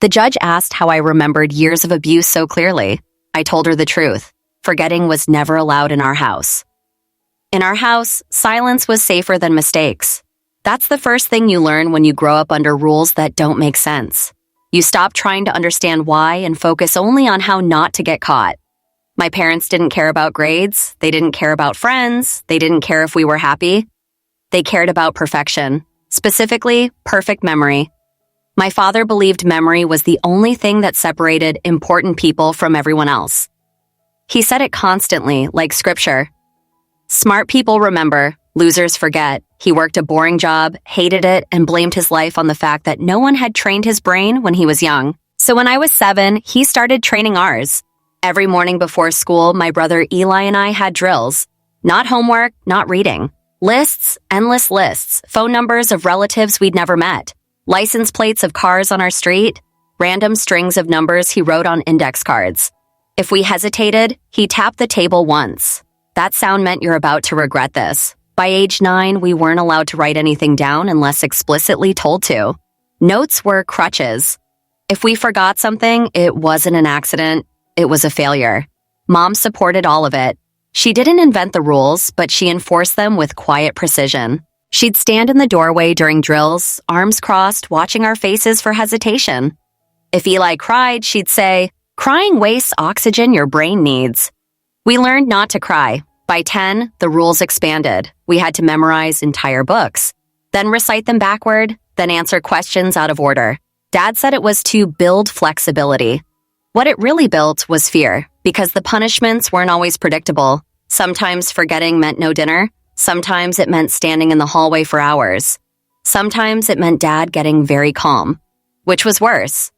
The judge asked how I remembered years of abuse so clearly. I told her the truth. Forgetting was never allowed in our house. In our house, silence was safer than mistakes. That's the first thing you learn when you grow up under rules that don't make sense. You stop trying to understand why and focus only on how not to get caught. My parents didn't care about grades. They didn't care about friends. They didn't care if we were happy. They cared about perfection, specifically perfect memory. My father believed memory was the only thing that separated important people from everyone else. He said it constantly, like scripture. Smart people remember, losers forget. He worked a boring job, hated it, and blamed his life on the fact that no one had trained his brain when he was young. So when I was 7, he started training ours. Every morning before school, my brother Eli and I had drills. Not homework, not reading. Lists, endless lists, phone numbers of relatives we'd never met, license plates of cars on our street, random strings of numbers he wrote on index cards. If we hesitated, he tapped the table once. That sound meant you're about to regret this. By age 9, we weren't allowed to write anything down unless explicitly told to. Notes were crutches. If we forgot something, it wasn't an accident, it was a failure. Mom supported all of it. She didn't invent the rules, but she enforced them with quiet precision. She'd stand in the doorway during drills, arms crossed, watching our faces for hesitation. If Eli cried, she'd say, "Crying wastes oxygen your brain needs." We learned not to cry. By 10, the rules expanded. We had to memorize entire books, then recite them backward, then answer questions out of order. Dad said it was to build flexibility. What it really built was fear, because the punishments weren't always predictable. Sometimes forgetting meant no dinner. Sometimes it meant standing in the hallway for hours. Sometimes it meant Dad getting very calm. Which was worse?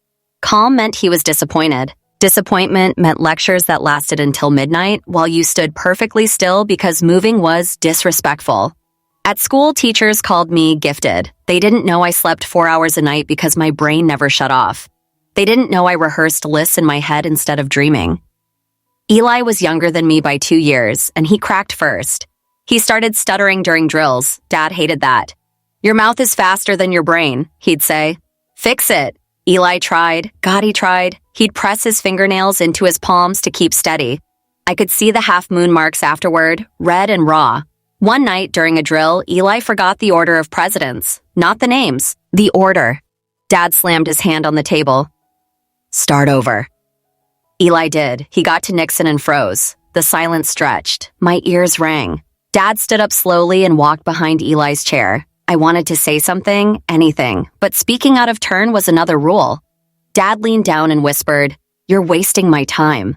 Calm meant he was disappointed. Disappointment meant lectures that lasted until midnight while you stood perfectly still because moving was disrespectful. At school, teachers called me gifted. They didn't know I slept 4 hours a night because my brain never shut off. They didn't know I rehearsed lists in my head instead of dreaming. Eli was younger than me by 2 years, and he cracked first. He started stuttering during drills. Dad hated that. "Your mouth is faster than your brain," he'd say. "Fix it." Eli tried. God, he tried. He'd press his fingernails into his palms to keep steady. I could see the half-moon marks afterward, red and raw. One night during a drill, Eli forgot the order of presidents. Not the names, the order. Dad slammed his hand on the table. "Start over." Eli did. He got to Nixon and froze. The silence stretched. My ears rang. Dad stood up slowly and walked behind Eli's chair. I wanted to say something, anything, but speaking out of turn was another rule. Dad leaned down and whispered, "You're wasting my time."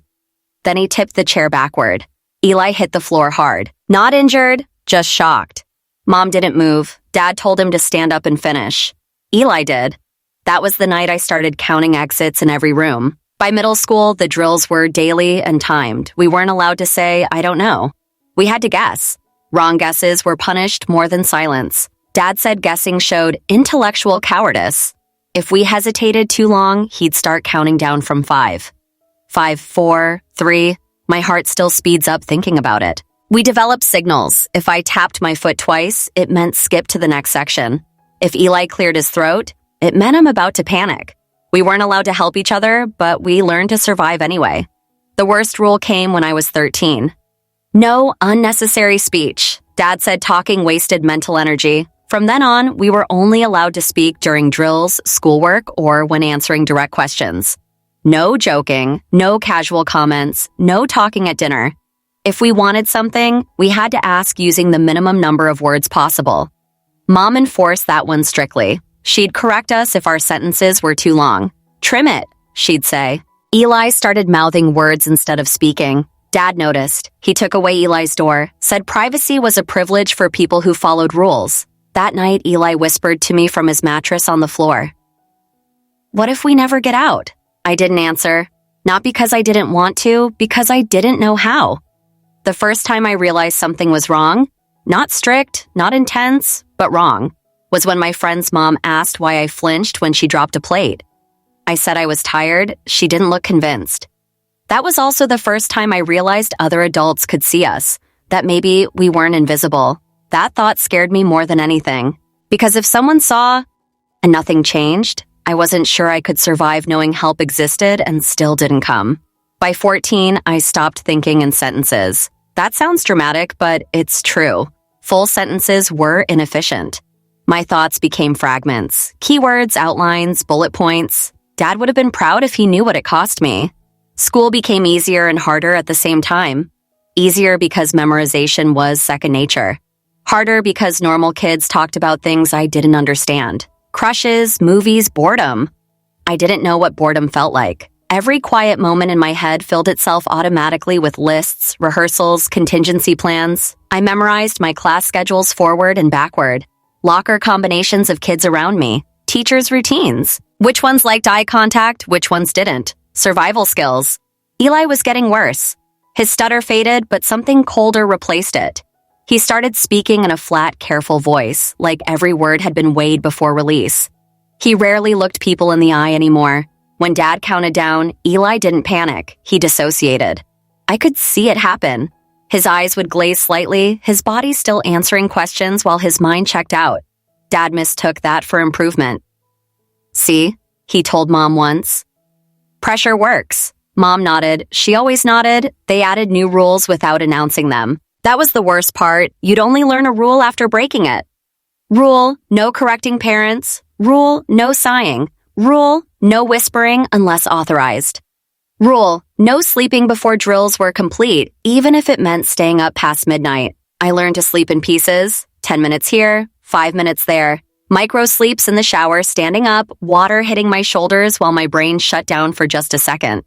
Then he tipped the chair backward. Eli hit the floor hard. Not injured, just shocked. Mom didn't move. Dad told him to stand up and finish. Eli did. That was the night I started counting exits in every room. By middle school, the drills were daily and timed. We weren't allowed to say, "I don't know." We had to guess. Wrong guesses were punished more than silence. Dad said guessing showed intellectual cowardice. If we hesitated too long, he'd start counting down from 5. 5, 4, 3. My heart still speeds up thinking about it. We developed signals. If I tapped my foot twice, it meant skip to the next section. If Eli cleared his throat, it meant I'm about to panic. We weren't allowed to help each other, but we learned to survive anyway. The worst rule came when I was 13. No unnecessary speech. Dad said talking wasted mental energy. From then on, we were only allowed to speak during drills, schoolwork, or when answering direct questions. No joking, no casual comments, no talking at dinner. If we wanted something, we had to ask using the minimum number of words possible. Mom enforced that one strictly. She'd correct us if our sentences were too long. "Trim it," she'd say. Eli started mouthing words instead of speaking. Dad noticed. He took away Eli's door, said privacy was a privilege for people who followed rules. That night, Eli whispered to me from his mattress on the floor. "What if we never get out?" I didn't answer. Not because I didn't want to, because I didn't know how. The first time I realized something was wrong, not strict, not intense, but wrong, was when my friend's mom asked why I flinched when she dropped a plate. I said I was tired. She didn't look convinced. That was also the first time I realized other adults could see us, that maybe we weren't invisible. That thought scared me more than anything, because if someone saw and nothing changed, I wasn't sure I could survive knowing help existed and still didn't come. By 14, I stopped thinking in sentences. That sounds dramatic, but it's true. Full sentences were inefficient. My thoughts became fragments, keywords, outlines, bullet points. Dad would have been proud if he knew what it cost me. School became easier and harder at the same time. Easier because memorization was second nature. Harder because normal kids talked about things I didn't understand. Crushes, movies, boredom. I didn't know what boredom felt like. Every quiet moment in my head filled itself automatically with lists, rehearsals, contingency plans. I memorized my class schedules forward and backward. Locker combinations of kids around me. Teachers' routines. Which ones liked eye contact, which ones didn't. Survival skills. Eli was getting worse. His stutter faded, but something colder replaced it. He started speaking in a flat, careful voice, like every word had been weighed before release. He rarely looked people in the eye anymore. When Dad counted down, Eli didn't panic. He dissociated. I could see it happen. His eyes would glaze slightly, his body still answering questions while his mind checked out. Dad mistook that for improvement. "See?" he told Mom once. "Pressure works." Mom nodded. She always nodded. They added new rules without announcing them. That was the worst part. You'd only learn a rule after breaking it. Rule, no correcting parents. Rule, no sighing. Rule, no whispering unless authorized. Rule, no sleeping before drills were complete, even if it meant staying up past midnight. I learned to sleep in pieces, 10 minutes here, 5 minutes there. Micro sleeps in the shower, standing up, water hitting my shoulders while my brain shut down for just a second.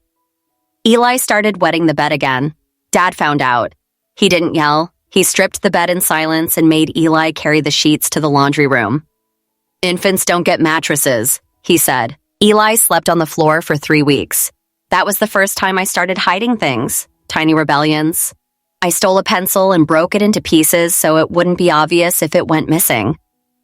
Eli started wetting the bed again. Dad found out. He didn't yell. He stripped the bed in silence and made Eli carry the sheets to the laundry room. "Infants don't get mattresses," he said. Eli slept on the floor for 3 weeks. That was the first time I started hiding things, tiny rebellions. I stole a pencil and broke it into pieces so it wouldn't be obvious if it went missing.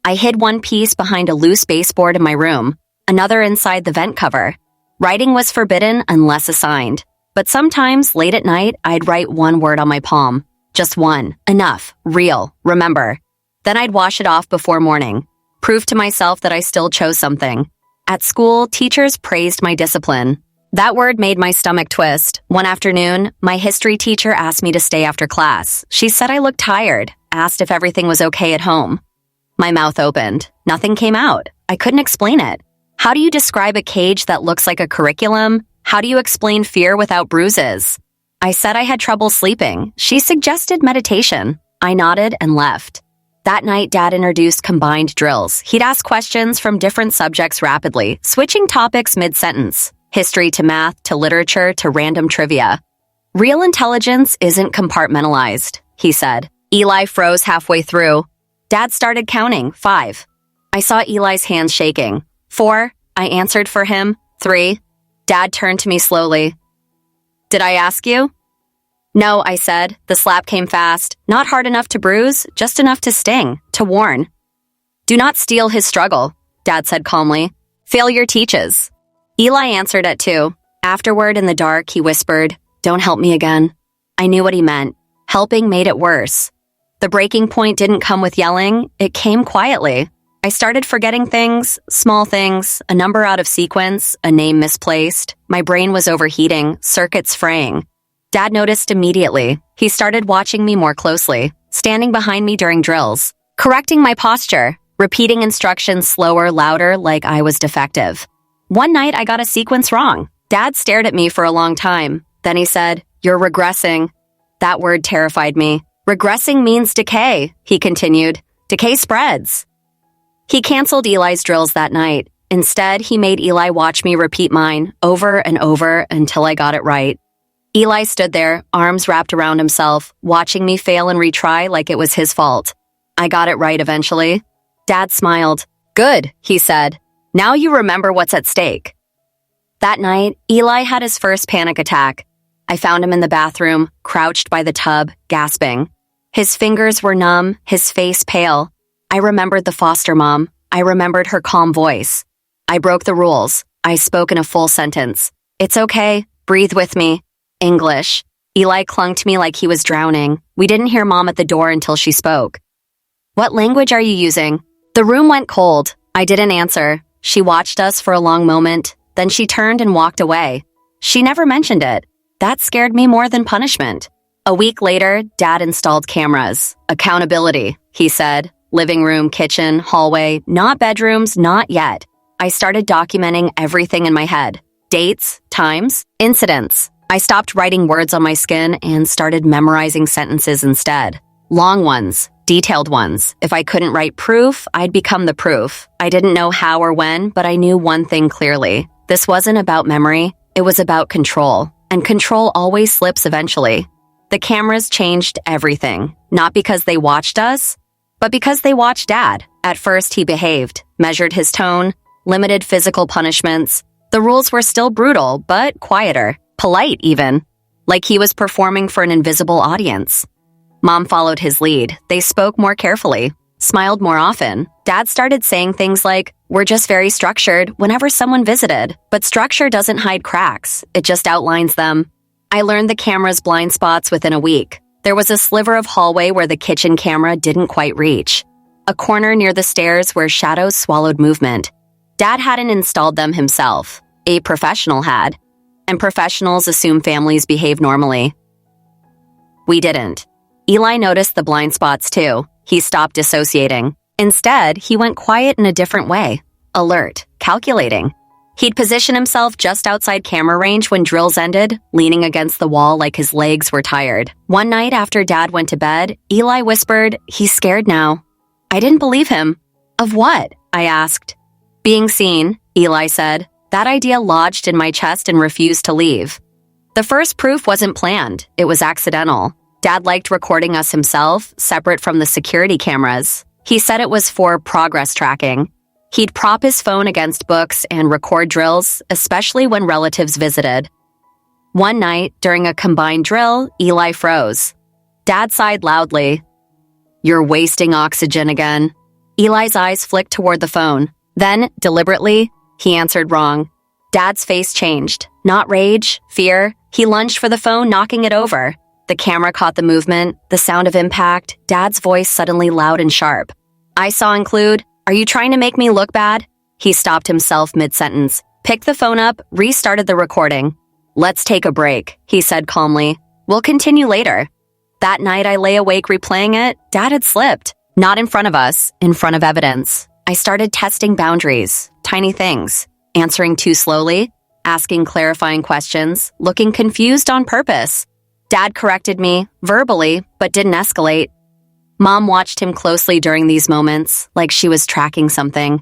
I hid one piece behind a loose baseboard in my room, another inside the vent cover. Writing was forbidden unless assigned. But sometimes, late at night, I'd write one word on my palm. Just one. Enough. Real. Remember. Then I'd wash it off before morning. Proof to myself that I still chose something. At school, teachers praised my discipline. That word made my stomach twist. One afternoon, my history teacher asked me to stay after class. She said I looked tired, asked if everything was okay at home. My mouth opened. Nothing came out. I couldn't explain it. How do you describe a cage that looks like a curriculum? How do you explain fear without bruises? I said I had trouble sleeping. She suggested meditation. I nodded and left. That night, Dad introduced combined drills. He'd ask questions from different subjects rapidly, switching topics mid-sentence. History to math, to literature, to random trivia. "Real intelligence isn't compartmentalized," he said. Eli froze halfway through. Dad started counting. 5. I saw Eli's hands shaking. 4. I answered for him. 3. Dad turned to me slowly. "Did I ask you?" "No," I said. The slap came fast. Not hard enough to bruise, just enough to sting, to warn. "Do not steal his struggle," Dad said calmly. "Failure teaches." Eli answered at 2. Afterward, in the dark, he whispered, "Don't help me again." I knew what he meant. Helping made it worse. The breaking point didn't come with yelling. It came quietly. I started forgetting things, small things, a number out of sequence, a name misplaced. My brain was overheating, circuits fraying. Dad noticed immediately. He started watching me more closely, standing behind me during drills, correcting my posture, repeating instructions slower, louder, like I was defective. One night, I got a sequence wrong. Dad stared at me for a long time. Then he said, "You're regressing." That word terrified me. "Regressing means decay," he continued. "Decay spreads." He canceled Eli's drills that night. Instead, he made Eli watch me repeat mine over and over until I got it right. Eli stood there, arms wrapped around himself, watching me fail and retry like it was his fault. I got it right eventually. Dad smiled. "Good," he said. "Now you remember what's at stake." That night, Eli had his first panic attack. I found him in the bathroom, crouched by the tub, gasping. His fingers were numb, his face pale. I remembered the foster mom. I remembered her calm voice. I broke the rules. I spoke in a full sentence. "It's okay. Breathe with me." English. Eli clung to me like he was drowning. We didn't hear Mom at the door until she spoke. "What language are you using?" The room went cold. I didn't answer. She watched us for a long moment, then she turned and walked away. She never mentioned it. That scared me more than punishment. A week later, Dad installed cameras. Accountability, he said. Living room, kitchen, hallway, not bedrooms, not yet. I started documenting everything in my head. Dates, times, incidents. I stopped writing words on my skin and started memorizing sentences instead. Long ones, detailed ones. If I couldn't write proof, I'd become the proof. I didn't know how or when, but I knew one thing clearly. This wasn't about memory, it was about control. And control always slips eventually. The cameras changed everything, not because they watched us, but because they watched Dad. At first, he behaved, measured his tone, limited physical punishments. The rules were still brutal, but quieter, polite even, like he was performing for an invisible audience. Mom followed his lead. They spoke more carefully, smiled more often. Dad started saying things like, "We're just very structured," whenever someone visited. But structure doesn't hide cracks, it just outlines them. I learned the camera's blind spots within a week. There was a sliver of hallway where the kitchen camera didn't quite reach. A corner near the stairs where shadows swallowed movement. Dad hadn't installed them himself. A professional had. And professionals assume families behave normally. We didn't. Eli noticed the blind spots too. He stopped dissociating. Instead, he went quiet in a different way. Alert, calculating. He'd position himself just outside camera range when drills ended, leaning against the wall like his legs were tired. One night after Dad went to bed, Eli whispered, "He's scared now." I didn't believe him. Of what? I asked. Being seen, Eli said. That idea lodged in my chest and refused to leave. The first proof wasn't planned, it was accidental. Dad liked recording us himself, separate from the security cameras. He said it was for progress tracking. He'd prop his phone against books and record drills, especially when relatives visited. One night, during a combined drill, Eli froze. Dad sighed loudly. "You're wasting oxygen again." Eli's eyes flicked toward the phone. Then, deliberately, he answered wrong. Dad's face changed. Not rage, fear. He lunged for the phone, knocking it over. The camera caught the movement, the sound of impact, Dad's voice suddenly loud and sharp. I saw include, "Are you trying to make me look bad?" He stopped himself mid-sentence, picked the phone up, restarted the recording. "Let's take a break," he said calmly. "We'll continue later." That night I lay awake replaying it. Dad had slipped. Not in front of us, in front of evidence. I started testing boundaries, tiny things, answering too slowly, asking clarifying questions, looking confused on purpose. Dad corrected me, verbally, but didn't escalate. Mom watched him closely during these moments, like she was tracking something.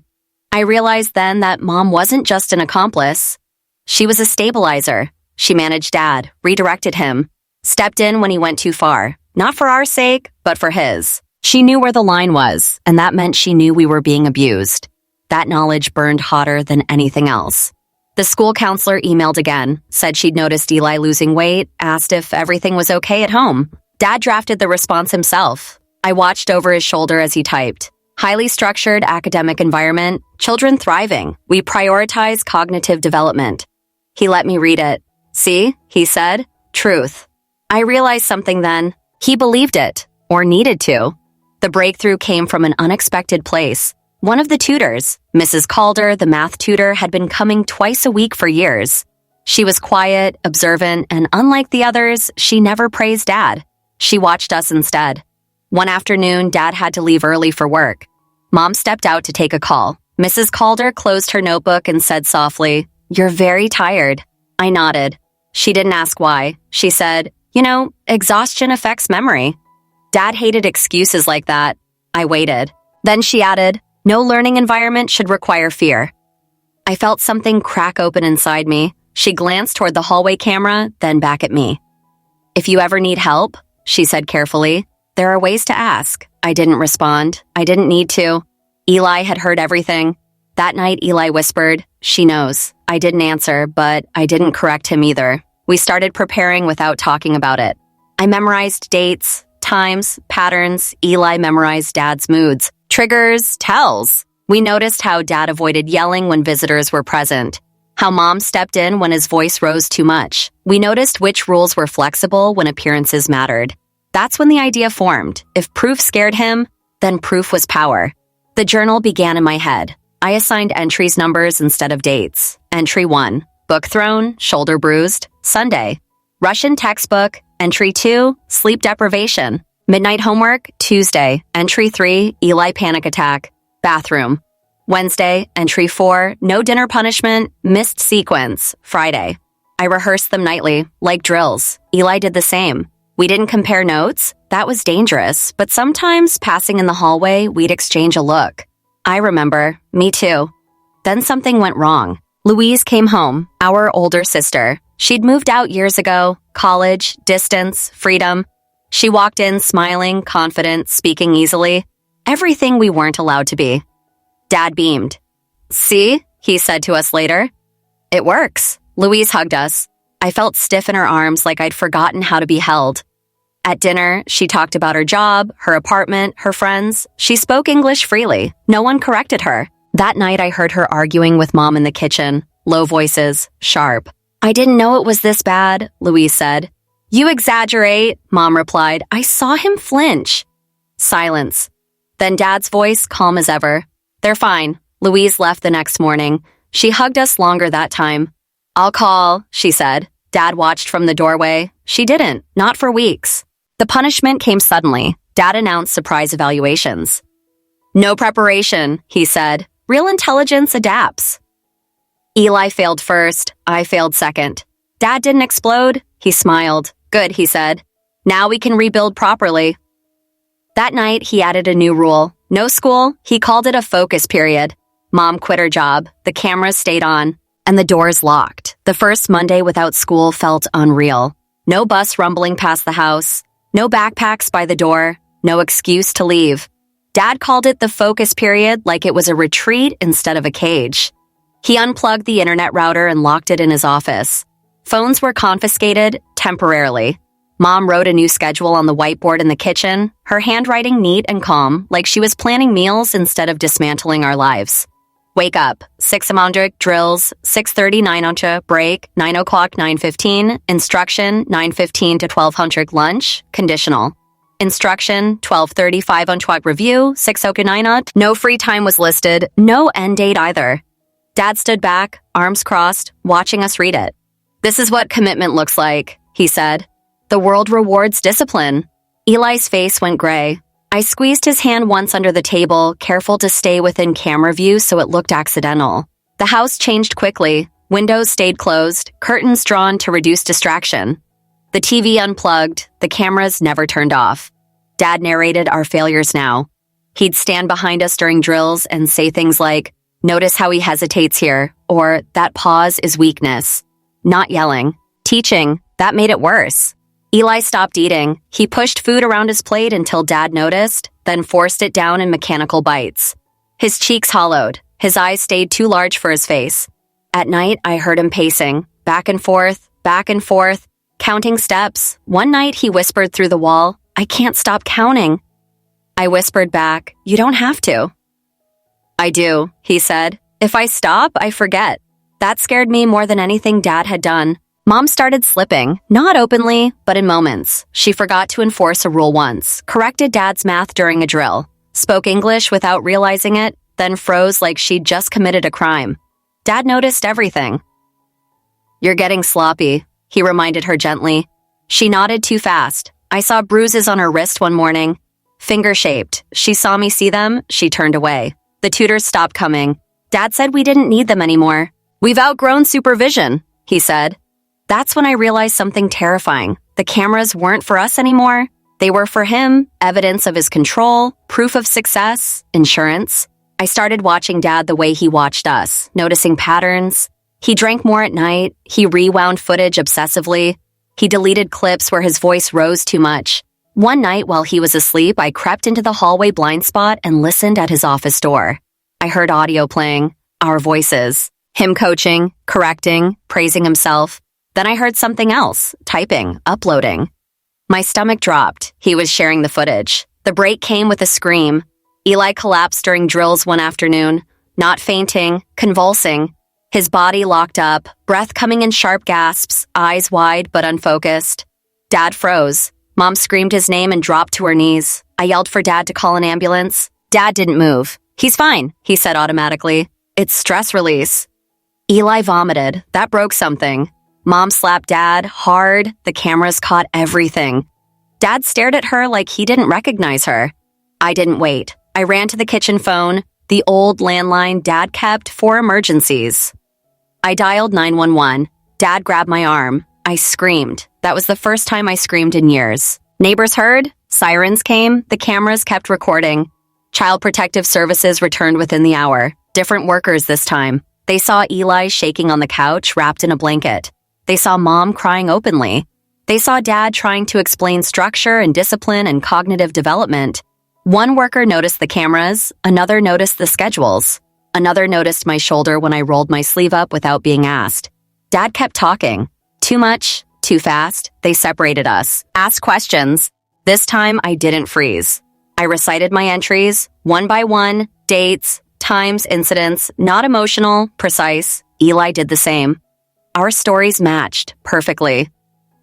I realized then that Mom wasn't just an accomplice. She was a stabilizer. She managed Dad, redirected him, stepped in when he went too far, not for our sake, but for his. She knew where the line was, and that meant she knew we were being abused. That knowledge burned hotter than anything else. The school counselor emailed again, said she'd noticed Eli losing weight, asked if everything was okay at home. Dad drafted the response himself. I watched over his shoulder as he typed. Highly structured academic environment, children thriving. We prioritize cognitive development. He let me read it. "See," he said, "truth." I realized something then. He believed it, or needed to. The breakthrough came from an unexpected place. One of the tutors, Mrs. Calder, the math tutor, had been coming twice a week for years. She was quiet, observant, and unlike the others, she never praised Dad. She watched us instead. One afternoon, Dad had to leave early for work. Mom stepped out to take a call. Mrs. Calder closed her notebook and said softly, "You're very tired." I nodded. She didn't ask why. She said, exhaustion affects memory." Dad hated excuses like that. I waited. Then she added, "No learning environment should require fear." I felt something crack open inside me. She glanced toward the hallway camera, then back at me. "If you ever need help," she said carefully, "there are ways to ask." I didn't respond. I didn't need to. Eli had heard everything. That night, Eli whispered, "She knows." I didn't answer, but I didn't correct him either. We started preparing without talking about it. I memorized dates, times, patterns. Eli memorized Dad's moods, triggers, tells. We noticed how Dad avoided yelling when visitors were present, how Mom stepped in when his voice rose too much. We noticed which rules were flexible when appearances mattered. That's when the idea formed. If proof scared him, then proof was power. The journal began in my head. I assigned entries numbers instead of dates. Entry 1, book thrown, shoulder bruised, Sunday. Russian textbook. Entry 2, sleep deprivation. Midnight homework, Tuesday. Entry 3, Eli panic attack, bathroom. Wednesday. Entry 4, no dinner punishment, missed sequence, Friday. I rehearsed them nightly, like drills. Eli did the same. We didn't compare notes. That was dangerous, but sometimes passing in the hallway, we'd exchange a look. I remember. Me too. Then something went wrong. Louise came home, our older sister. She'd moved out years ago. College, distance, freedom. She walked in smiling, confident, speaking easily. Everything we weren't allowed to be. Dad beamed. "See?" he said to us later. "It works." Louise hugged us. I felt stiff in her arms like I'd forgotten how to be held. At dinner, she talked about her job, her apartment, her friends. She spoke English freely. No one corrected her. That night, I heard her arguing with Mom in the kitchen. Low voices, sharp. "I didn't know it was this bad," Louise said. "You exaggerate," Mom replied. "I saw him flinch." Silence. Then Dad's voice, calm as ever. "They're fine." Louise left the next morning. She hugged us longer that time. "I'll call," she said. Dad watched from the doorway. She didn't, not for weeks. The punishment came suddenly. Dad announced surprise evaluations. "No preparation," he said. "Real intelligence adapts." Eli failed first. I failed second. Dad didn't explode. He smiled. "Good," he said. "Now we can rebuild properly." That night, he added a new rule. No school. He called it a focus period. Mom quit her job. The cameras stayed on. And the doors locked. The first Monday without school felt unreal. No bus rumbling past the house. No backpacks by the door. No excuse to leave. Dad called it the focus period like it was a retreat instead of a cage. He unplugged the internet router and locked it in his office. Phones were confiscated temporarily. Mom wrote a new schedule on the whiteboard in the kitchen, her handwriting neat and calm, like she was planning meals instead of dismantling our lives. Wake up, 600 drills, 6:30 900 break, 9 o'clock 9:15, instruction 9:15 to 1200 lunch, conditional. Instruction 12:30 500 review, 6:09. No free time was listed, no end date either. Dad stood back, arms crossed, watching us read it. "This is what commitment looks like," he said. "The world rewards discipline." Eli's face went gray. I squeezed his hand once under the table, careful to stay within camera view so it looked accidental. The house changed quickly. Windows stayed closed, curtains drawn to reduce distraction. The TV unplugged, the cameras never turned off. Dad narrated our failures now. He'd stand behind us during drills and say things like, "Notice how he hesitates here," or "That pause is weakness." Not yelling. Teaching. That made it worse. Eli stopped eating. He pushed food around his plate until Dad noticed, then forced it down in mechanical bites. His cheeks hollowed. His eyes stayed too large for his face. At night, I heard him pacing, back and forth, counting steps. One night, he whispered through the wall, "I can't stop counting." I whispered back, "You don't have to." "I do," he said. "If I stop, I forget." That scared me more than anything Dad had done. Mom started slipping, not openly, but in moments. She forgot to enforce a rule once, corrected Dad's math during a drill, spoke English without realizing it, then froze like she'd just committed a crime. Dad noticed everything. "You're getting sloppy," he reminded her gently. She nodded too fast. I saw bruises on her wrist one morning. Finger-shaped. She saw me see them, she turned away. The tutors stopped coming. Dad said we didn't need them anymore. "We've outgrown supervision," he said. That's when I realized something terrifying. The cameras weren't for us anymore. They were for him, evidence of his control, proof of success, insurance. I started watching Dad the way he watched us, noticing patterns. He drank more at night. He rewound footage obsessively. He deleted clips where his voice rose too much. One night while he was asleep, I crept into the hallway blind spot and listened at his office door. I heard audio playing, our voices, him coaching, correcting, praising himself. Then I heard something else, typing, uploading. My stomach dropped. He was sharing the footage. The break came with a scream. Eli collapsed during drills one afternoon, not fainting, convulsing. His body locked up, breath coming in sharp gasps, eyes wide but unfocused. Dad froze. Mom screamed his name and dropped to her knees. I yelled for Dad to call an ambulance. Dad didn't move. "He's fine," he said automatically. It's stress release. Eli vomited. That broke something. Mom slapped Dad hard. The cameras caught everything. Dad stared at her like he didn't recognize her. I didn't wait. I ran to the kitchen phone, the old landline Dad kept for emergencies. I dialed 911. Dad grabbed my arm. I screamed. That was the first time I screamed in years. Neighbors heard. Sirens came. The cameras kept recording. Child Protective Services returned within the hour. Different workers this time. They saw Eli shaking on the couch, wrapped in a blanket. They saw Mom crying openly. They saw Dad trying to explain structure and discipline and cognitive development. One worker noticed the cameras. Another noticed the schedules. Another noticed my shoulder when I rolled my sleeve up without being asked. Dad kept talking. Too much, too fast. They separated us. Asked questions. This time, I didn't freeze. I recited my entries, one by one, dates, times, incidents, not emotional, precise. Eli did the same. Our stories matched perfectly.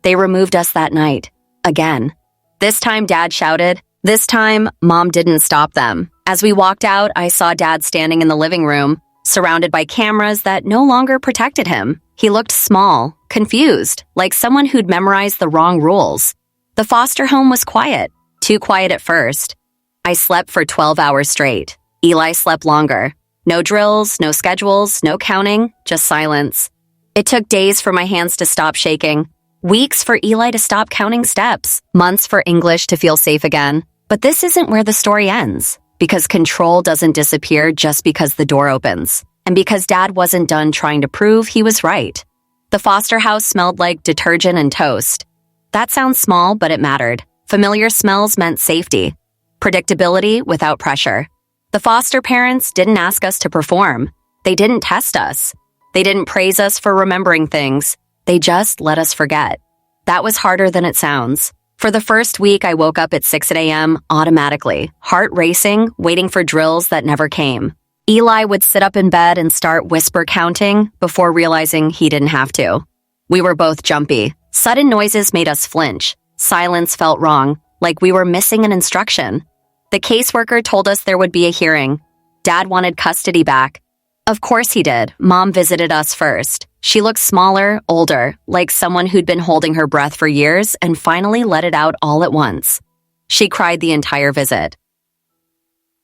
They removed us that night. Again. This time, Dad shouted. This time, Mom didn't stop them. As we walked out, I saw Dad standing in the living room, surrounded by cameras that no longer protected him. He looked small, confused, like someone who'd memorized the wrong rules. The foster home was quiet, too quiet at first. I slept for 12 hours straight. Eli slept longer. No drills, no schedules, no counting, just silence. It took days for my hands to stop shaking, weeks for Eli to stop counting steps, months for English to feel safe again. But this isn't where the story ends, because control doesn't disappear just because the door opens, and because Dad wasn't done trying to prove he was right. The foster house smelled like detergent and toast. That sounds small, but it mattered. Familiar smells meant safety, predictability without pressure. The foster parents didn't ask us to perform. They didn't test us. They didn't praise us for remembering things. They just let us forget. That was harder than it sounds. For the first week, I woke up at 6 a.m. automatically, heart racing, waiting for drills that never came. Eli would sit up in bed and start whisper counting before realizing he didn't have to. We were both jumpy. Sudden noises made us flinch. Silence felt wrong, like we were missing an instruction. The caseworker told us there would be a hearing. Dad wanted custody back. Of course he did. Mom visited us first. She looked smaller, older, like someone who'd been holding her breath for years and finally let it out all at once. She cried the entire visit.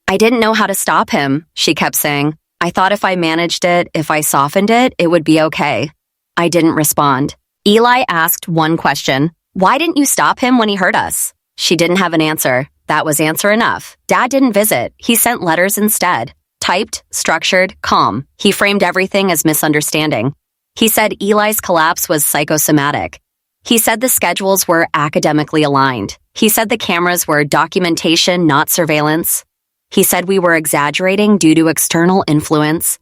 I didn't know how to stop him, she kept saying. I thought if I managed it, if I softened it, it would be okay. I didn't respond. Eli asked one question. Why didn't you stop him when he hurt us? She didn't have an answer. That was answer enough. Dad didn't visit. He sent letters instead. Typed, structured, calm. He framed everything as misunderstanding. He said Eli's collapse was psychosomatic. He said the schedules were academically aligned. He said the cameras were documentation, not surveillance. He said we were exaggerating due to external influence.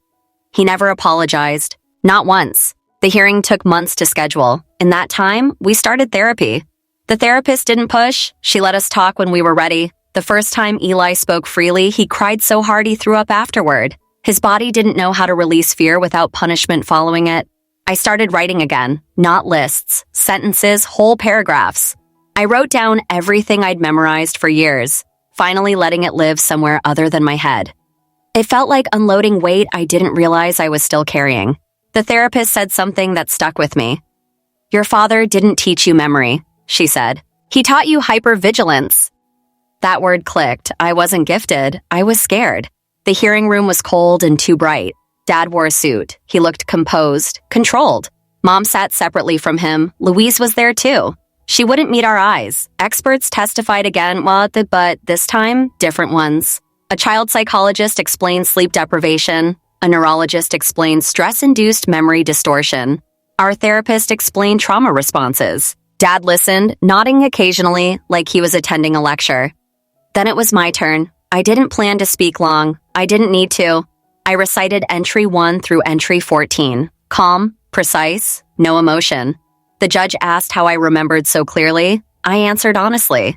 He never apologized. Not once. The hearing took months to schedule. In that time, we started therapy. The therapist didn't push. She let us talk when we were ready. The first time Eli spoke freely, he cried so hard he threw up afterward. His body didn't know how to release fear without punishment following it. I started writing again. Not lists, sentences, whole paragraphs. I wrote down everything I'd memorized for years, finally letting it live somewhere other than my head. It felt like unloading weight I didn't realize I was still carrying. The therapist said something that stuck with me. Your father didn't teach you memory, she said. He taught you hypervigilance. That word clicked. I wasn't gifted. I was scared. The hearing room was cold and too bright. Dad wore a suit. He looked composed, controlled. Mom sat separately from him. Louise was there too. She wouldn't meet our eyes. Experts testified again, but this time, different ones. A child psychologist explained sleep deprivation. A neurologist explained stress-induced memory distortion. Our therapist explained trauma responses. Dad listened, nodding occasionally like he was attending a lecture. Then it was my turn. I didn't plan to speak long. I didn't need to. I recited entry 1 through entry 14. Calm, precise, no emotion. The judge asked how I remembered so clearly. I answered honestly.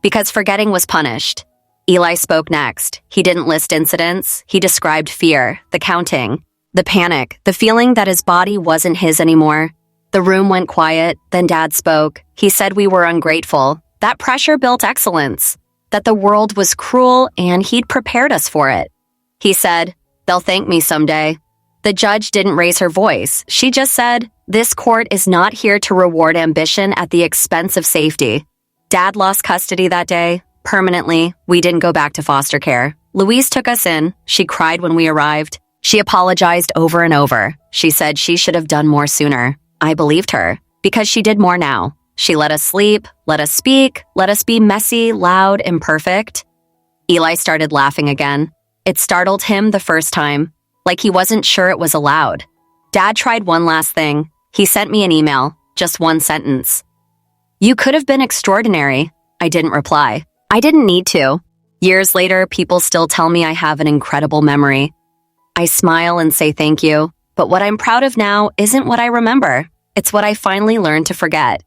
Because forgetting was punished. Eli spoke next. He didn't list incidents. He described fear, the counting, the panic, the feeling that his body wasn't his anymore. The room went quiet. Then Dad spoke. He said we were ungrateful. That pressure built excellence. That the world was cruel and he'd prepared us for it. He said, They'll thank me someday. The judge didn't raise her voice. She just said, "This court is not here to reward ambition at the expense of safety." Dad lost custody that day. Permanently, we didn't go back to foster care. Louise took us in. She cried when we arrived. She apologized over and over. She said she should have done more sooner. I believed her, because she did more now. She let us sleep, let us speak, let us be messy, loud, imperfect. Eli started laughing again. It startled him the first time, like he wasn't sure it was allowed. Dad tried one last thing. He sent me an email, just one sentence. "You could have been extraordinary." I didn't reply. I didn't need to. Years later, people still tell me I have an incredible memory. I smile and say thank you, but what I'm proud of now isn't what I remember. It's what I finally learned to forget.